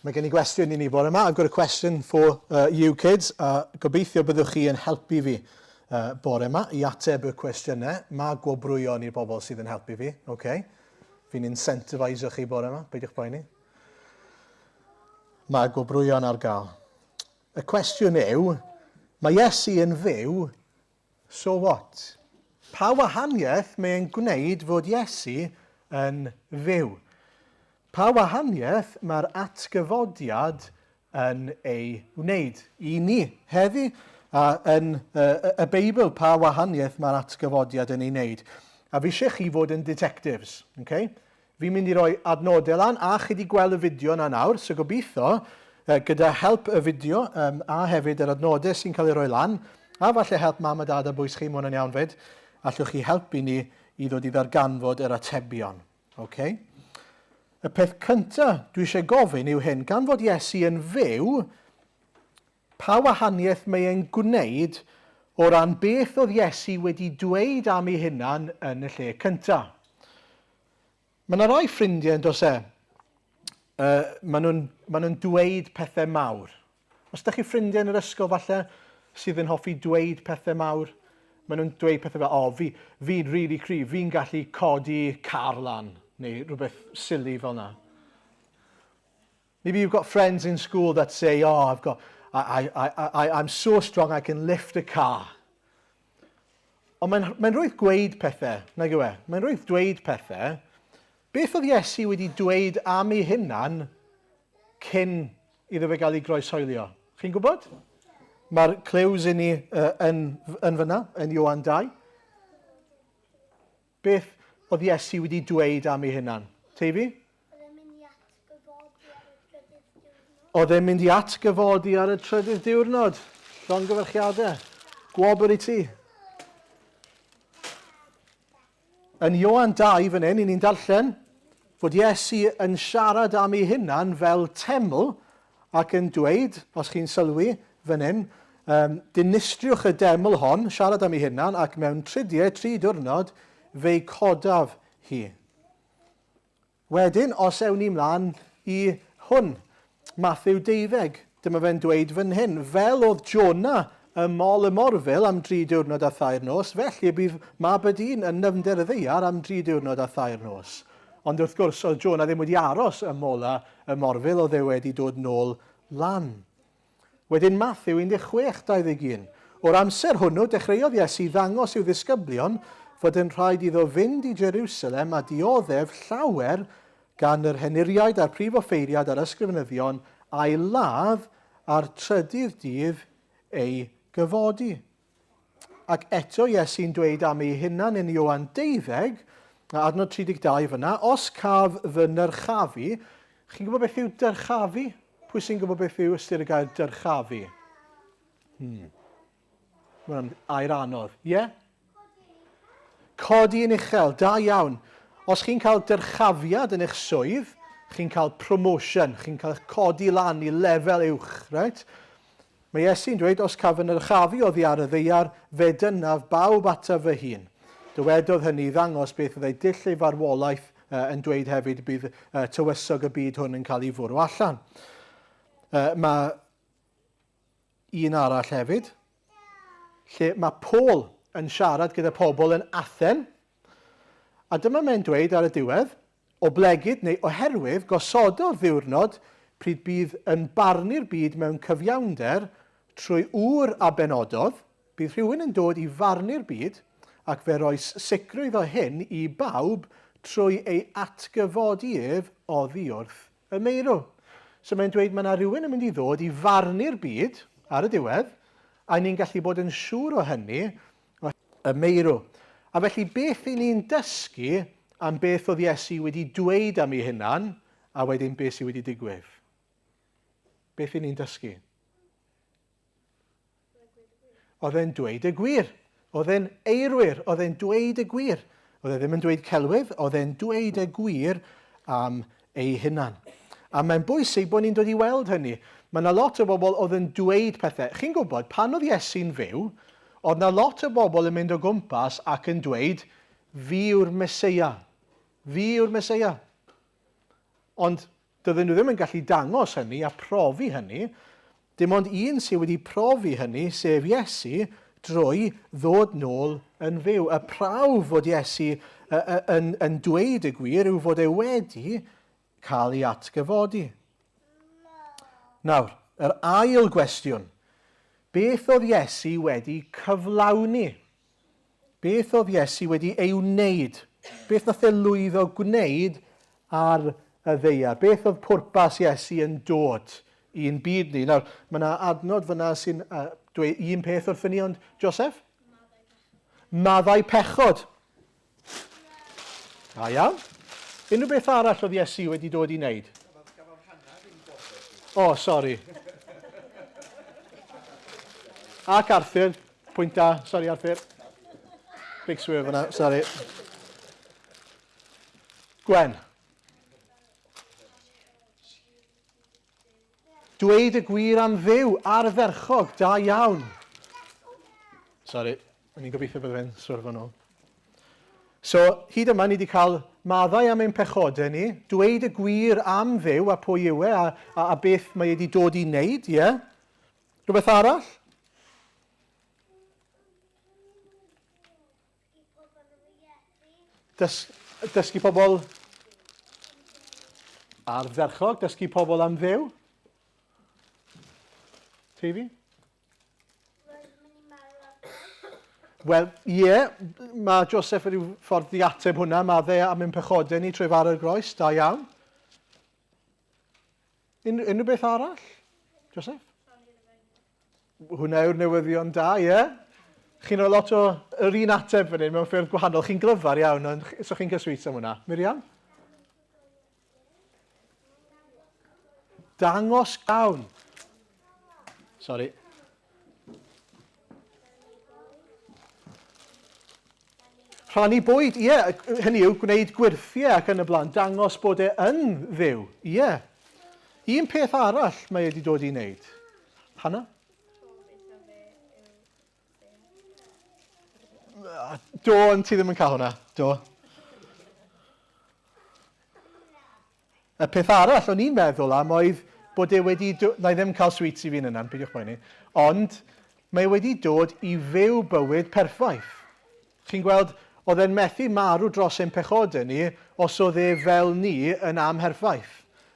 Mae gen I gwestiwn I ni bore yma. I've got a question for you kids. Gobeithio byddwch chi yn helpu fi bore yma I ateb y cwestiynau. Mae gwobrwyon i'r bobl sydd yn helpu fi. Okay. Fi'n incentifisio chi bore yma. Beidiwch boeni. Mae gwobrwyon ar gael. Y cwestiwn yw, mae Iesu yn fyw, so what? Pa wahaniaeth mae'n gwneud fod Iesu yn fyw? Pa wahaniaeth mae'r atgyfodiad yn ei wneud I ni heddi? Yn y Beibl, pa wahaniaeth mae'r atgyfodiad yn ei wneud? A fi eisiau chi fod yn detectives. Okay? Fi'n mynd I roi adnodau lan, a chi wedi gweld y fideo yna nawr, so gobeithio, gyda help y fideo, a hefyd yr adnodau sy'n cael ei roi lan, a falle help mam a dad a bwys chi, mwyn yn iawn fyd, allwch chi helpu ni I ddod I ddarganfod yr atebion. Okay? Y peth cyntaf dwi eisiau gofyn yw hyn, gan fod Iesu yn fyw, pa wahaniaeth mae e'n gwneud o ran beth oedd Iesu wedi dweud am ei hunan yn y lle cyntaf. Mae yna rai ffrindiau yn dos e, maen nhw'n dweud pethau mawr. Os ydych chi ffrindiau yn yr ysgol falle sydd yn hoffi dweud pethau mawr, maen nhw'n dweud pethau fel, fi'n really cryf, fi'n gallu codi car lan. Neu rhywbeth silly fel na. Maybe you've got friends in school that say, I'm so strong I can lift a car. Ond mae'n rwydd gweud pethau, na gywe, mae'n rwydd dweud pethau, beth oedd Iesu wedi dweud am ei hunan cyn iddo fe gael ei groesoelio? Chi'n gwybod? Mae'r clues I ni yn fyna, yn Ioan 2. Beth oedd Iesu wedi dweud am ei hunan? Teifi? Oedd e'n mynd I atgyfodi ar y trydydd diwrnod. Llongyfarchiadau. Gwobr I ti. Yn Ioan 2 fan hyn, ni'n darllen fod Iesu yn siarad am ei hunan fel teml ac yn dweud, os chi'n sylwi fan hyn, dinistriwch y deml hon, siarad am ei hunan, ac mewn 3 diwrnod, fe'i codaf hi. Wedyn, os ewn ni mlaen I hwn, Mathew 12, dyma fe'n dweud fan hyn, fel oedd Jonah y mol y morfil am 3 diwrnod a 3 nos, felly bydd mab y dyn yn nyfnder y ddeiar am 3 diwrnod a 3 nos. Ond wrth gwrs, oedd Jonah ddim wedi aros y mola y morfil, oedd e wedi dod nôl lan. Wedyn Mathew 16:21, o'r amser hwnnw, dechreuodd Iesu ddangos i'w ddisgyblion fod yn rhaid iddo fynd I Jerusalem a dioddef llawer gan yr henuriaid a'r prif offeiriad a'r ysgrifenyddion a'i ladd ar 3dydd dydd ei gyfodi. Ac eto Iesu'n dweud am ei hunan yn Ioan 12, adnod 32 fyna, os caf fy nyrchafu, chi'n gwybod beth yw dyrchafu? Pwy sy'n gwybod beth yw ystyr y gair dyrchafu? Mae'n air anodd. Ie? Codi yn uchel, da iawn. Os chi'n cael dyrchafiad yn eich swydd, chi'n cael promotion, chi'n cael codi lan I lefel uwch, right? Mae Iesu'n dweud, os caf yn yrchafu oddi ar y ddeiar, fe dynaf bawb ataf fy hun. Dywedodd hynny ddangos beth oedd ei dull ei farwolaeth yn dweud hefyd bydd tywysog y byd hwn yn cael ei fwrw allan. Mae un arall hefyd, lle mae Paul yn siarad gyda pobl yn Athen, a dyma mae'n dweud ar y diwedd, o blegyd neu oherwydd gosododd ddiwrnod pryd bydd yn barnu'r byd mewn cyfiawnder trwy ŵr a benododd, bydd rhywun yn dod I farnu'r byd ac fe roes sicrwydd o hyn I bawb trwy ei atgyfodi ef oddi wrth y meirw. So mae'n dweud mae yna rhywun yn mynd I ddod I farnu'r byd ar y diwedd, a ni'n gallu bod yn siŵr o hynny y meirw. A felly beth I ni'n dysgu am beth oedd Iesu wedi dweud am ei hunan a wedyn beth sydd wedi digwydd? Beth I ni'n dysgu? Oedd e'n dweud y gwir. Oedd e'n eirwyr. Oedd e'n dweud y gwir. Oedd e ddim yn dweud celwydd. Oedd e'n dweud y gwir am ei hunan. A mae'n bwysig bod ni'n dod I weld hynny. Mae yna lot o bobl oedd yn dweud pethau. Chi'n gwybod, pan oedd Iesu'n fyw, oedd yna lot o bobl yn mynd o gwmpas ac yn dweud, fi yw'r Meseia. Fi yw'r Meseia. Ond Doedden nhw ddim yn gallu dangos hynny a profi hynny. Dim ond un sydd wedi profi hynny, sef Iesu, drwy ddod nôl yn fyw. Y prawf fod Iesu yn dweud y gwir yw fod e wedi cael ei atgyfodi. Nawr, yr ail gwestiwn. Beth oedd Iesu wedi cyflawni? Beth oedd Iesu wedi ei wneud? Beth nath e lwyddo gwneud ar y ddaear? Beth oedd pwrpas Iesu yn dod i'n byd ni? Nawr, mae yna adnod fyna sy'n dweud un peth wrthyn ni, ond Joseph? Maddau pechod. A iawn. Unrhyw beth arall oedd Iesu wedi dod i wneud? O, sori. Ac Arthur, pwynt da. Sori, Arthur. Big swerve yna, sori. Gwen. Dweud y gwir am dduw ardderchog, da iawn. Sori, o'n i'n gobeithio bod fe'n swerfo nhw. So, hyd yma ni wedi cael maddau am ein pechodau ni, dweud y gwir am dduw a pwy yw e, a beth mae wedi dod i wneud, ie? Rhywbeth arall? Dysgu pobl ardderchog, dysgu pobl am dduw. Teifi? Wel, ie, mae Joseph wedi ffordd i ateb hwnna, maddau am ein pechodau ni trwy far y groes, da iawn. Unrhyw beth arall? Joseph? Hwnna yw'r newyddion da, ie. Chi'n rhoi lot o yr un ateb fan hyn mewn ffyrdd gwahanol. Chi'n glyfar iawn, ond so chi'n cyswys am hwnna. Miriam? Dangos gawn. Sori. Rhannu bwyd, ie, hynny yw gwneud gwirthiau ac yn y blaen, dangos bod e yn dduw, ie. Un peth arall mae wedi dod i wneud. Hanna? Do, ond ti ddim yn cael hwnna, do. Y peth arall o'n i'n meddwl am oedd bod e wedi dod, na i ddim cael sweets i fi'n yna, peidiwch poeni, ond mae wedi dod i fyw bywyd perffaith. Chi'n gweld, oedd e'n methu marw dros ein pechodau ni os oedd e fel ni yn amherffaith.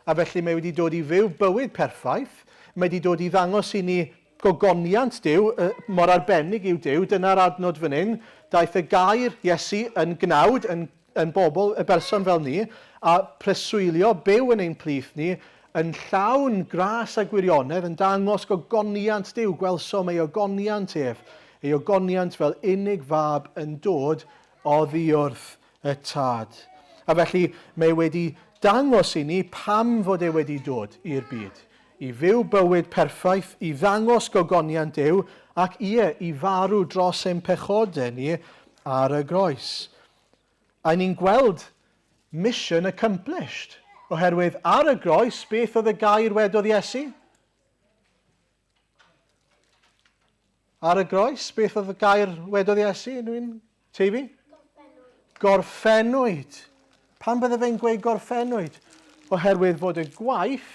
A felly mae wedi dod i fyw bywyd perffaith, mae wedi dod i ddangos i ni gogoniant Duw, mor arbennig yw Duw, dyna'r adnod fan hyn, daeth y gair Iesu yn gnawd, yn bobl, y berson fel ni, a preswylio byw yn ein plith ni, yn llawn gras a gwirionedd, yn dangos gogoniant Duw, gwelsom ei ogoniant ef, ei ogoniant fel unig fab yn dod oddi wrth y tad. A felly mae wedi dangos i ni pam fod e wedi dod i'r byd. I fyw bywyd perffaith, i ddangos gogoniant Duw, ac i farw dros ein pechodau ni ar y groes. A ni'n gweld mission accomplished. Oherwydd ar y groes, beth oedd y gair wedodd Iesu? Ar y groes, beth oedd y gair wedodd Iesu? Unrhyw'n teifi? Gorffennwyd. Pam bydde fe'n gweud gorffennwyd? Oherwydd fod y gwaith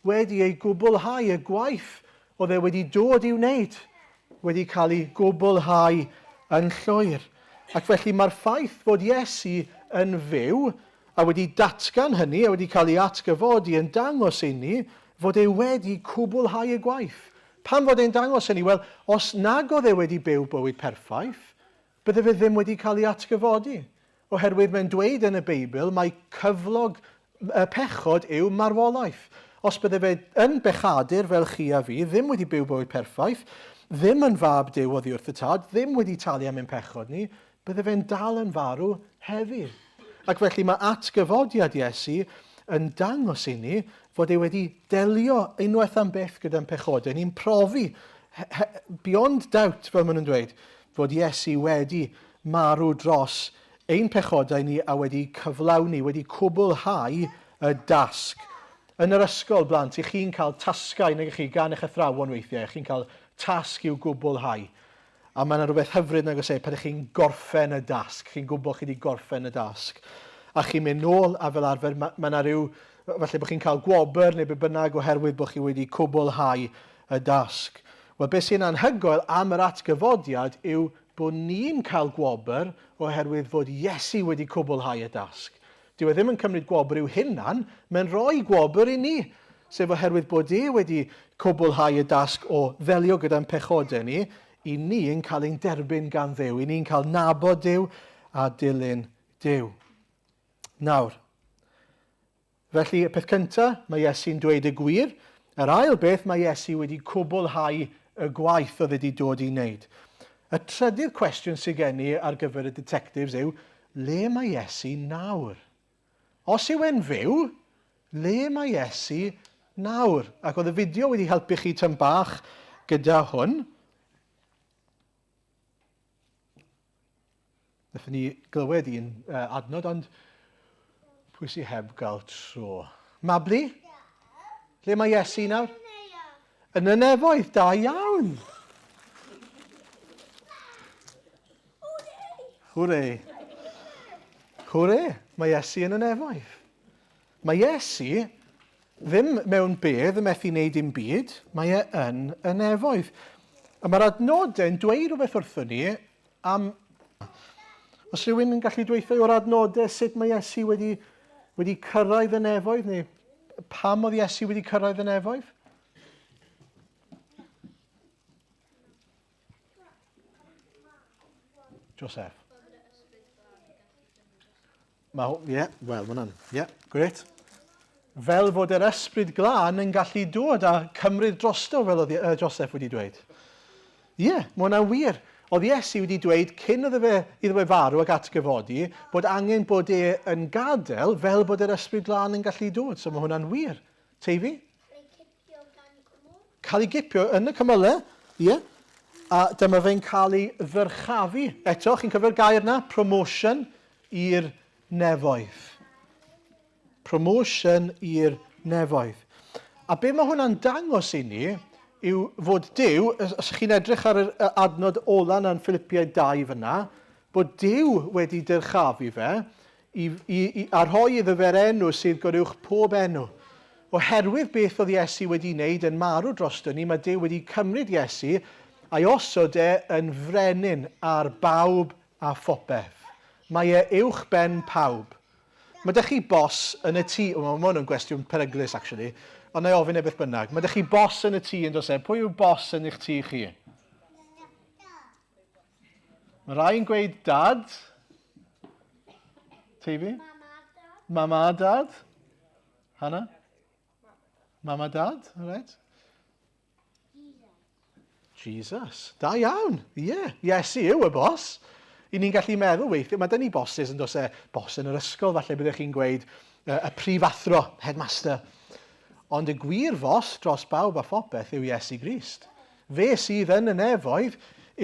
wedi ei gwblhau, y gwaith oedd e wedi dod i wneud, wedi cael ei gwblhau yn llwyr. Ac felly mae'r ffaith fod Iesu yn fyw, a wedi datgan hynny, a wedi cael ei atgyfodi yn dangos i ni, fod e wedi cwblhau y gwaith. Pam fod e'n dangos hynny? Wel, os nag oedd e wedi byw bywyd perffaith, bydde fe ddim wedi cael ei atgyfodi. Oherwydd mae'n dweud yn y Beibl, mae cyflog pechod yw marwolaeth. Os bydde fe yn bechadur fel chi a fi, ddim wedi byw bywyd perffaith, ddim yn fab Duw oddi wrth y tad, ddim wedi talu am ein pechod ni, bydde fe'n dal yn farw heddiw. Ac felly mae atgyfodiad Iesu yn dangos i ni fod e wedi delio unwaith am beth gyda'n pechodau. Ni'n profi, beyond doubt, fel maen nhw'n dweud, fod Iesu wedi marw dros ein pechodau ni a wedi cyflawni, wedi cwblhau y dasg. Yn yr ysgol, blant, i chi'n cael tasgau neu chi gan eich athrawon weithiau, chi'n cael tasg i'w gwblhau. A mae yna rhywbeth hyfryd nag os pan chi'n gorffen y dasg. Chi'n gwybod chi wedi gorffen y dasg. A chi'n mynd nôl a fel arfer, mae yna rhyw falle bod chi'n cael gwobr neu be bynnag oherwydd bod chi wedi cwblhau y dasg. Wel, beth sy'n anhygoel am yr atgyfodiad yw bod ni'n cael gwobr oherwydd fod Iesu wedi cwblhau y dasg. Dyw e ddim yn cymryd gwobr i'w hunan, mae'n rhoi gwobr i ni, sef oherwydd bod e wedi cwblhau y dasg o ddelio gyda'n pechodau ni, i ni yn cael ein derbyn gan Dduw, i ni'n cael nabod Duw a dilyn Duw. Nawr, felly y peth cyntaf, mae Iesu'n dweud y gwir. Yr ail beth, mae Iesu wedi cwblhau y gwaith oedd wedi dod i wneud. Y trydydd cwestiwn sydd gen i ar gyfer y detectives yw, le mae Iesu nawr? Os yw e'n fyw, le mae Iesu nawr? Ac oedd y fideo wedi helpu chi tym bach gyda hwn. Nethon ni glywed un adnod, ond pwy sy'n heb gael tro? Mabli? Le mae Iesu nawr? Yn y nefoedd, da iawn. Hwre. Hwre, mae Iesu yn y nefoedd. Mae Iesu ddim mewn bedd yn methu wneud dim byd, mae e yn y nefoedd. A mae'r adnodau'n dweud rhywbeth wrthyn ni am... Os rhywun yn gallu dweithio o'r adnodau sut mae Iesu wedi cyrraedd y nefoedd, neu pam oedd Iesu wedi cyrraedd y nefoedd? Joseph. Wel, mae hwnna'n, gret. Fel fod yr ysbryd glân yn gallu dod a cymryd drosto, fel oedd Joseph wedi dweud. Mae hwnna'n wir. Oedd Iesu wedi dweud cyn iddo fe farw ac atgyfodi bod angen bod e yn gadael fel bod yr ysbryd glân yn gallu dod. So mae hwnna'n wir. Teifi? Cael ei gipio yn y cymylau, a dyma fe'n cael ei ddyrchafu. Eto, chi'n cyfer gair na? Promotion i'r nefoedd. Promotion i'r nefoedd. A be mae hwnna'n dangos i ni yw fod Duw, os chi'n edrych ar yr adnod ola na'n Philippiaid 2 fyna, bod Duw wedi dyrchafu fe i arhoi iddo fe'r enw sydd gorywch pob enw. Oherwydd beth oedd Iesu wedi wneud yn marw drosto ni, mae Duw wedi cymryd Iesu a'i osod e yn frenin ar bawb a phopeth. Mae e uwch ben pawb. Mae ydych chi bos yn y tŷ, mae hwn yn gwestiwn peryglus, actually, ond na i ofyn e beth bynnag. Mae ydych chi bos yn y tŷ yn dos e. Pwy yw bos yn eich tŷ chi? Mae rai yn gweud dad. Teifi? Mama a dad. Hannah? Mama a dad, all right? Jesus. Da iawn. Iesu yw y bos. I ni'n gallu meddwl weithio, mae dyn ni bosses yn dos e, bos yn yr ysgol, falle byddwch chi'n gweud y prifathro, headmaster. Ond y gwir fos dros bawb a phopeth yw Iesu Grist. Fe sydd yn y nefoedd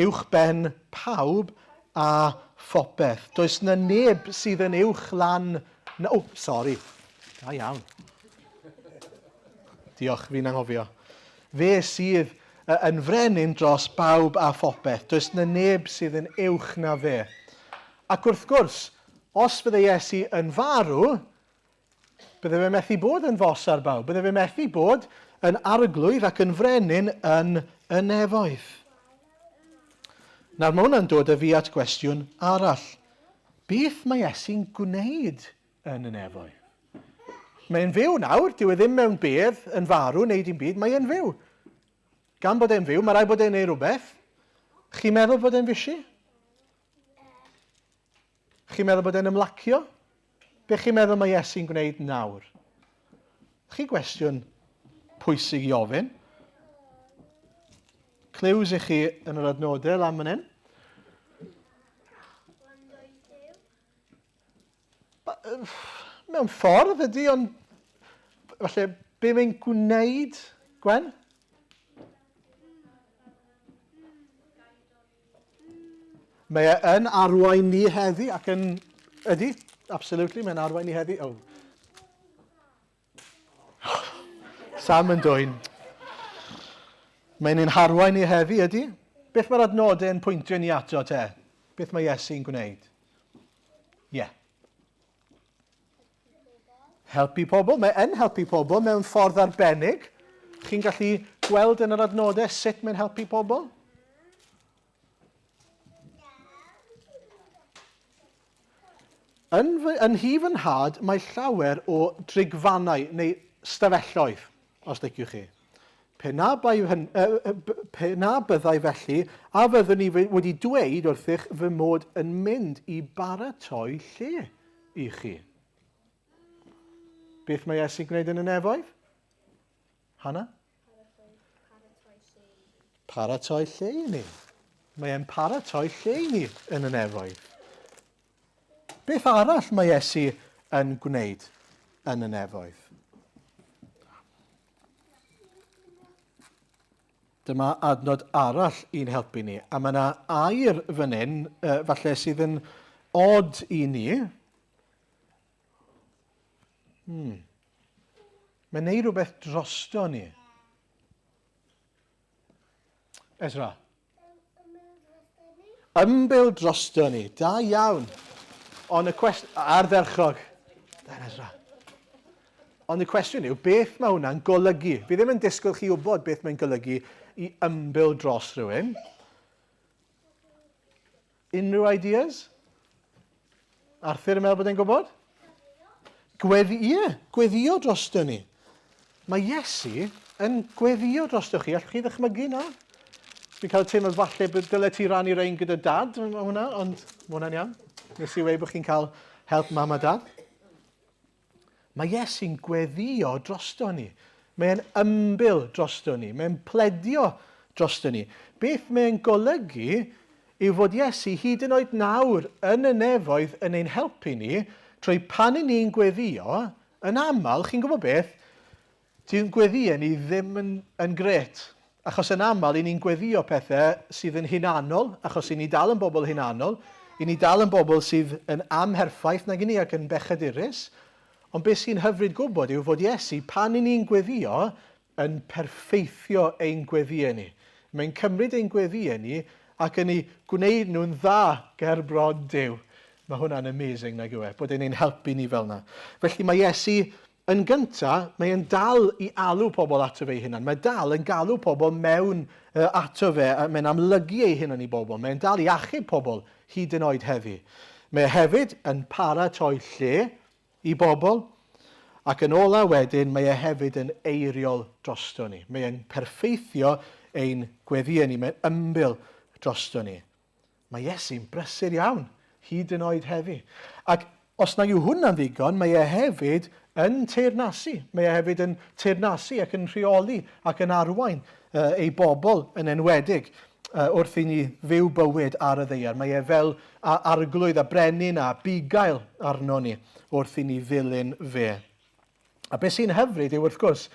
uwch ben pawb a phopeth. Does na neb sydd yn uwch lan... Da iawn. Diolch, fi'n anghofio. Fe sydd yn frenin dros bawb a phopeth. Does na neb sydd yn uwch na fe. Ac wrth gwrs, os bydde Iesu yn farw, bydde fe methu bod yn fos ar bawb. Bydde fe methu bod yn arglwydd ac yn frenin yn y nefoedd. Nawr mae hwnna'n dod â fi at gwestiwn arall. Beth mae Iesu'n gwneud yn y nefoedd? Mae'n fyw nawr, dyw e ddim mewn bedd yn farw, neu dim byd, mae e'n fyw. Gan bod e'n fyw, mae rai bod e'n neud rhywbeth. Chi'n meddwl bod e'n fysi? Chi'n meddwl bod e'n ymlacio? Be chi'n meddwl mae Iesu'n gwneud nawr? Chi gwestiwn pwysig i ofyn. Clues i chi yn yr adnodau lan fan hyn. Mewn ffordd ydy, ond falle, be mae'n gwneud, Gwen? Mae e yn arwain ni heddi ac yn... Ydy, absolutely, mae'n arwain ni heddi. Sam yn dwyn. Mae'n ein harwain ni heddi, ydy? Beth mae'r adnodau yn pwyntio ni ato te? Beth mae Iesu'n gwneud? Helpu pobl. Mae yn helpu pobl mewn ffordd arbennig. Chi'n gallu gweld yn yr adnodau sut mae'n helpu pobl? Yn hi fy nhad, mae llawer o drigfannau neu stafelloedd, os liciwch chi. Pe na byddai felly, a fyddwn ni wedi dweud wrthych fy mod yn mynd i baratoi lle i chi. Beth mae Iesu'n gwneud yn y nefoedd? Hannah? Paratoi lle i ni. Mae e'n paratoi lle i ni yn y nefoedd. Beth arall mae Iesu yn gwneud yn y nefoedd? Dyma adnod arall i'n helpu ni. A mae yna air fan hyn, falle sydd yn od i ni. Mae'n neud rhywbeth drosto ni. Ezra? Ymbil drosto ni. Da iawn. Ond y cwestiwn... Ardderchog. Da, Ezra. Ond y cwestiwn yw, beth mae hwnna'n golygu? Fi ddim yn disgwyl chi wybod beth mae'n golygu i ymbil dros rhywun. Unrhyw ideas? Arthur yn meddwl bod e'n gwybod? Gweddio drosto ni. Mae Iesu yn gweddio drosto chi. Allwch chi ddychmygu na? Fi'n cael teimlo falle bod dyle ti rannu rein gyda dad, hwnna, ond mae hwnna'n iawn. Nes i wei bod chi'n cael help mam a dad. Mae Iesu'n gweddio drosto ni. Mae'n ymbil drosto ni. Mae'n pledio drosto ni. Beth mae'n golygu yw fod Iesu hyd yn oed nawr yn y nefoedd yn ein helpu ni, trwy pan i ni'n gweddio, yn aml, chi'n gwybod beth, ti'n gweddio ni ddim yn gret. Achos yn aml, i ni'n gweddio pethau sydd yn hunanol, achos i ni dal yn bobl hunanol, i ni dal yn bobl sydd yn amherffaith nag i ni ac yn bechadurus, ond beth sy'n hyfryd gwybod yw fod Iesu, pan i ni'n gweddio, yn perfeithio ein gweddio ni. Mae'n cymryd ein gweddio ni ac yn ei gwneud nhw'n dda ger bron Duw. Mae hwnna'n amazing nag yw e, bod e'n ein helpu ni fel yna. Felly mae Iesu, yn gyntaf, mae'n dal i alw pobl ato fe hunan. Mae dal yn galw pobl mewn ato fe, mae'n amlygu ei hunan i bobl. Mae'n dal i achub pobl hyd yn oed heddi. Mae hefyd yn paratoi lle i bobl, ac yn ola wedyn, mae hefyd yn eiriol drosto ni. Mae'n perfeithio ein gweddio ni, mae'n ymbil drosto ni. Mae Iesu'n brysur iawn, hyd yn oed heddi. Ac os na yw hwnna'n ddigon, mae hefyd yn teyrnasu. Mae hefyd yn teyrnasu ac yn rheoli ac yn arwain ei bobl yn enwedig wrth i ni fyw bywyd ar y ddaear. Mae fel arglwydd a brenin a bugail arno ni wrth i ni ddilyn fe. A beth sy'n hyfryd yw wrth gwrs,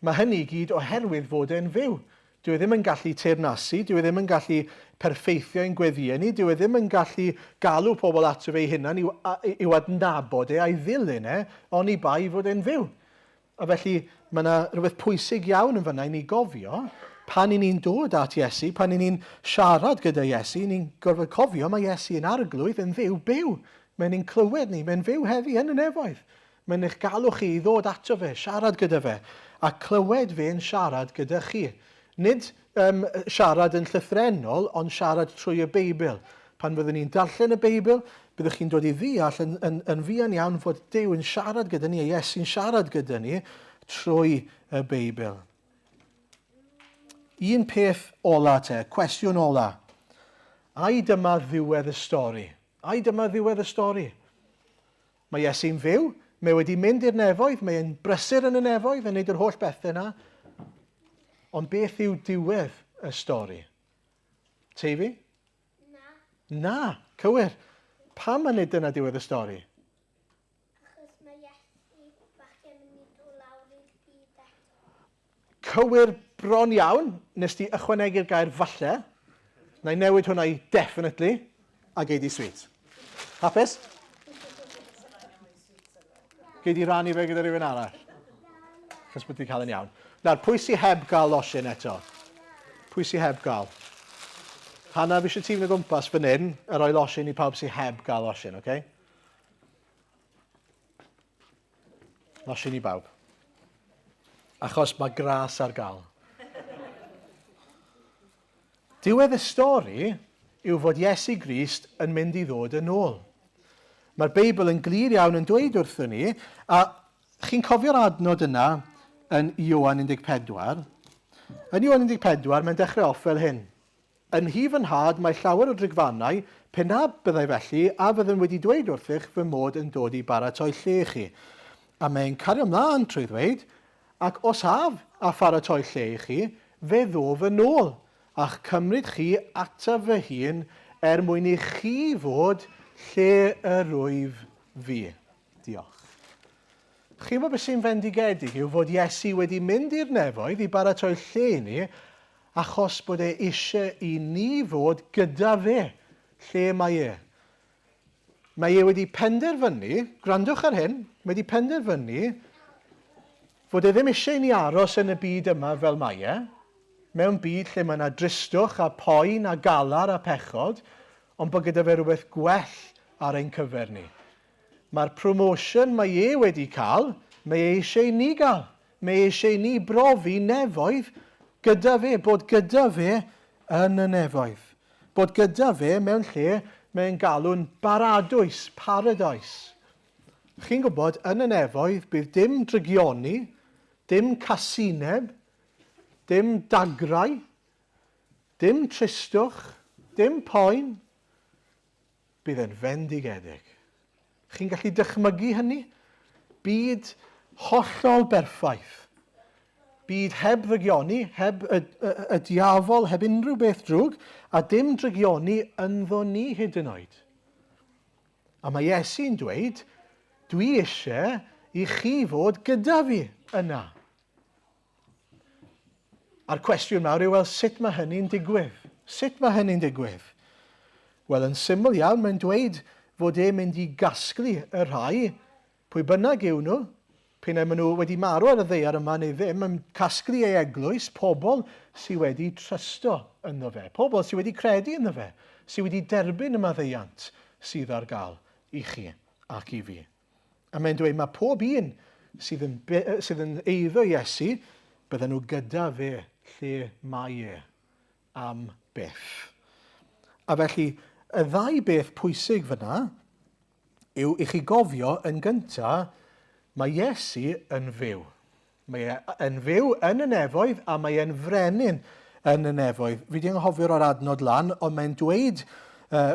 mae hynny gyd oherwydd fod e'n fyw. Dwi e ddim yn gallu teyrnasu, dwi e ddim yn gallu perfeithio ein gweddio ni, dwi e ddim yn gallu galw pobl ato fe hunan i'w adnabod a'i ddilyn ond i bai fod e'n fyw. A felly mae yna rhywbeth pwysig iawn yn fyna i ni gofio, pan i ni'n dod at Iesu, pan i ni'n siarad gyda Iesu, ni'n gorfod cofio mae Iesu yn arglwydd yn dduw byw. Mae'n ni'n clywed ni, mae'n fyw heddi yn y nefoedd. Mae'n eich galw chi i ddod ato fe, siarad gyda fe, a clywed fe'n siarad gyda chi. Nid siarad yn llythrenol, ond siarad trwy y Beibl. Pan fyddwn ni'n darllen y Beibl, byddwch chi'n dod i ddeall yn fuan iawn fod Duw yn siarad gyda ni, a Iesu'n siarad gyda ni trwy y Beibl. Un peth ola te, cwestiwn ola. Ai dyma ddiwedd y stori? Ai dyma ddiwedd y stori? Mae Iesu'n fyw, mae wedi mynd i'r nefoedd, mae'n brysur yn y nefoedd, yn gwneud yr holl bethau yna. Ond beth yw diwedd y stori? Teifi? Na, cywir. Pam yn nid dyna diwedd y stori? Achos mae Iesu bachgen yn mynd o lawr i'r byd eto. Cywir bron iawn, nes ti ychwanegu'r gair falle. Na i newid hwnna i definitely, a gei di sweet. Hapus? Gei di rannu fe gyda rhywun arall? Chos bod ti'n cael yn iawn. Nawr, pwy sy'n heb gael losin eto? Pwy sy'n heb gael? Hannah, fi eisiau ti'n mynd o gwmpas fan hyn, a roi losin i pawb sy'n heb gael losin, oce? Nos i ni bawb. Achos mae gras ar gael. Diwedd y stori yw fod Iesu Grist yn mynd i ddod yn ôl. Mae'r Beibl yn glir iawn yn dweud wrthyn ni, a chi'n cofio'r adnod yna yn Ioan 14. Yn Ioan 14, mae'n dechrau off fel hyn. Yn hif yn had mae llawer o drigfannau, pe na byddai felly, a fydden wedi dweud wrthych fy mod yn dod i baratoi lle chi. A mae'n cario ymlaen trwy ddweud, ac os haf a pharatoi lle i chi, fe ddof yn ôl, a'ch cymryd chi ataf fy hun mwyn i chi fod lle y rwyf fi. Diolch. Chi'n gwybod beth sy'n fendigedig yw fod Iesu wedi mynd i'r nefoedd i baratoi lle ni, achos bod e eisiau i ni fod gyda fe lle mae e. Mae e wedi penderfynu, gwrandwch ar hyn, mae wedi penderfynu fod e ddim eisiau ni aros yn y byd yma fel mae e, mewn byd lle mae yna dristwch a poen a galar a pechod, ond bod gyda fe rhywbeth gwell ar ein cyfer ni. Mae'r promotion mae e wedi cael, mae e eisiau ni gael. Mae e eisiau ni brofi nefoedd gyda fe, bod gyda fe yn y nefoedd. Bod gyda fe mewn lle mae'n galw'n baradwys, paradise. Chi'n gwybod, yn y nefoedd bydd dim drygioni, dim casineb, dim dagrau, dim tristwch, dim poen. Bydd e'n fendigedig. Chi'n gallu dychmygu hynny? Byd hollol berffaith. Byd heb drygioni, heb y diafol, heb unrhyw beth drwg, a dim drygioni ynddo ni hyd yn oed. A mae Iesu'n dweud, dwi eisiau i chi fod gyda fi yna. A'r cwestiwn mawr yw, wel, sut mae hynny'n digwydd? Sut mae hynny'n digwydd? Wel, yn syml iawn, mae'n dweud fod e'n mynd i gasglu y rhai, pwy bynnag yw nhw, p'un maen nhw wedi marw ar y ddaear yma neu ddim, mae'n casglu ei eglwys, pobl sydd wedi trysto ynddo fe, pobl sydd wedi credu ynddo fe, sydd wedi derbyn y maddeuant sydd ar gael i chi ac i fi. A mae'n dweud mae pob un sydd yn eiddo Iesu, bydden nhw gyda fe lle mae e am byth. A felly, y ddau beth pwysig fyna yw i chi gofio yn gyntaf, mae Iesu yn fyw. Mae e'n fyw yn y nefoedd a mae e'n frenin yn y nefoedd. Fi di'n anghofio'r adnod lan, ond mae'n dweud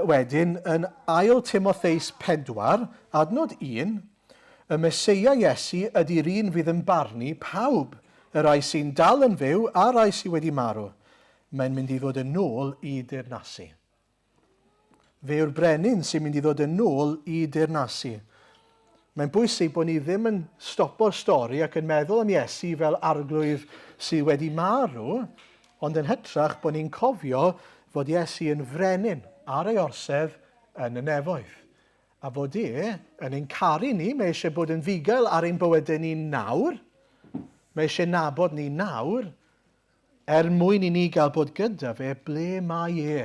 wedyn yn ail Timotheus 4, adnod 1, y Meseia Iesu ydy'r un fydd yn barnu pawb, y rai sy'n dal yn fyw a rai sydd wedi marw. Mae'n mynd i ddod yn ôl i dirnasu. Fe yw'r brenin sy'n mynd i ddod yn ôl i dirnasu. Mae'n bwysig bod ni ddim yn stopo'r stori ac yn meddwl am Iesu fel arglwydd sydd wedi marw, ond yn hytrach bod ni'n cofio fod Iesu yn frenin ar ei orsedd yn y nefoedd. A fod yn ein caru ni, mae eisiau bod yn fugail ar ein bywydau ni nawr, mae eisiau nabod ni nawr, mwyn i ni gael bod gyda fe ble mae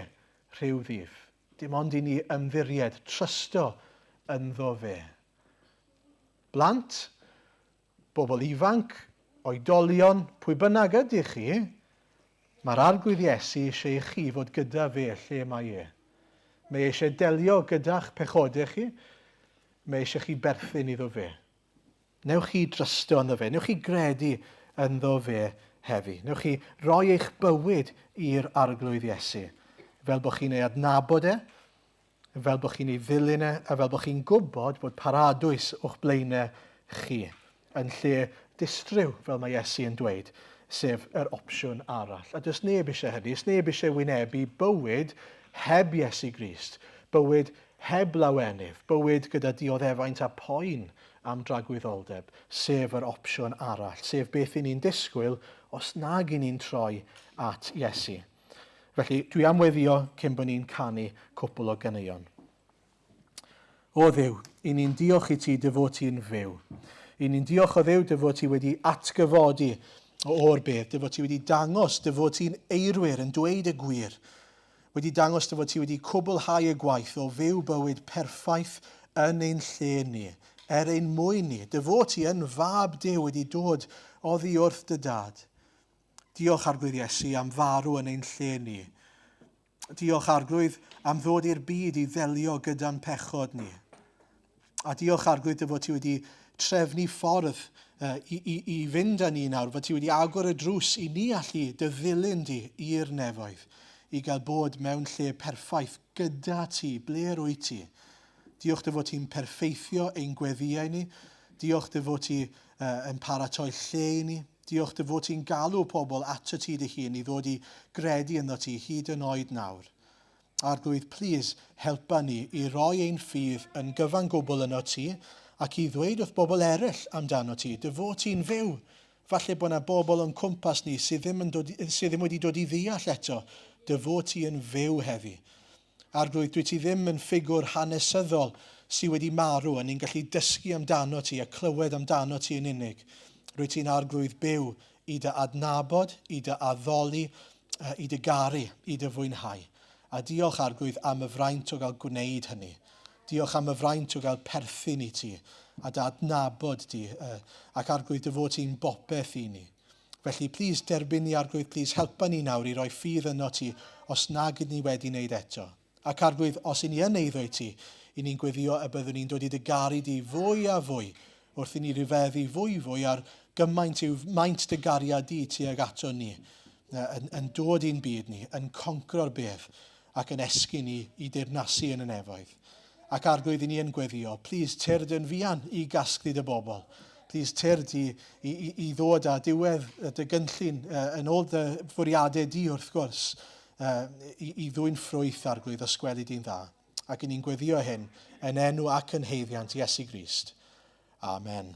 rhyw ddydd. Dim ond i ni ymddiried, trysto ynddo fe. Blant, bobl ifanc, oedolion, pwy bynnag ydych chi, mae'r arglwydd Iesu eisiau i chi fod gyda fe lle mae e. Mae eisiau delio gyda'ch pechodau chi, mae eisiau chi berthyn iddo fe. Newch chi drysto ynddo fe, newch chi gredu ynddo fe heddi. Newch chi roi eich bywyd i'r arglwydd Iesu, fel bod chi'n ei adnabod fel bod chi'n ei ddilyn a fel bod chi'n gwybod bod paradwys o'ch blaenau chi, yn lle distryw, fel mae Iesu yn dweud, sef yr opsiwn arall. A does neb eisiau hynny, does neb eisiau wynebu bywyd heb Iesu Grist, bywyd heb lawenydd, bywyd gyda dioddefaint a poen am dragwyddoldeb, sef yr opsiwn arall, sef beth i ni'n disgwyl os nag i ni'n troi at Iesu. Felly, dwi am weddio cyn bod ni'n canu cwpl o ganeuon. O Dduw, i ni'n diolch i ti dy fod ti'n fyw. I ni'n diolch o Dduw dy fod ti wedi atgyfodi o'r beth, dy fod ti wedi dangos dy fod ti'n eirwyr yn dweud y gwir. Wedi dangos dy fod ti wedi cwblhau y gwaith o fyw bywyd perffaith yn ein lle ni, ein mwyn ni. Dy fod ti yn fab Duw wedi dod oddi wrth dy dad. Diolch Arglwydd Iesu am farw yn ein lle ni. Diolch Arglwydd am ddod i'r byd i ddelio gyda'n pechod ni. A diolch Arglwydd dy fod ti wedi trefnu ffordd i fynd â ni nawr, fod ti wedi agor y drws i ni allu dy ddilyn di i'r nefoedd, i gael bod mewn lle perffaith gyda ti, ble rwy ti. Diolch dy fod ti'n perffeithio ein gweddiau ni. Diolch dy fod ti yn paratoi lle i ni. Diolch dy fod ti'n galw pobl at y ti dy hun i ddod i gredu ynddo ti hyd yn oed nawr. Arglwydd, please, helpa ni i roi ein ffydd yn gyfan gwbl yno ti ac i ddweud wrth bobl eraill amdano ti. Dy fod ti'n fyw. Falle bod yna bobl yn cwmpas ni sydd ddim wedi dod i ddeall eto. Dy fod ti yn fyw heddi. Arglwydd, dwi ti ddim yn ffigwr hanesyddol sydd wedi marw a ni'n gallu dysgu amdano ti a clywed amdano ti yn unig. Rwy ti'n arglwydd byw i dy adnabod, i dy addoli, i dy garu, i dy fwynhau. A diolch Arglwydd am y fraint o gael gwneud hynny. Diolch am y fraint o gael perthyn i ti a dy adnabod ti ac Arglwydd dy fod ti'n bopeth i ni. Felly, please, derbyn ni Arglwydd, please, helpa ni nawr i roi ffydd yno ti os nag ydyn ni wedi wneud eto. Ac Arglwydd, os i ni yn eiddo i ti, i ni'n gweddio y byddwn ni'n dod i dy garu di fwy a fwy, wrth i ni rifeddu fwy ar gymaint yw maint dy gariad di tuag ato ni, yn dod i'n byd ni, yn concro'r bedd, ac yn esgu ni i dirnasu yn y nefoedd. Ac Arglwydd i ni yn gweddio, please, tyrd yn fian i gasglu dy bobl. Please, tyrd i ddod â diwedd dy gynllun yn ôl dy fwriadau di wrth gwrs, i ddwy'n ffrwyth Arglwydd os gweli di'n dda. Ac i ni'n gweddio hyn yn enw ac yn haeddiant Iesu Grist. Amen.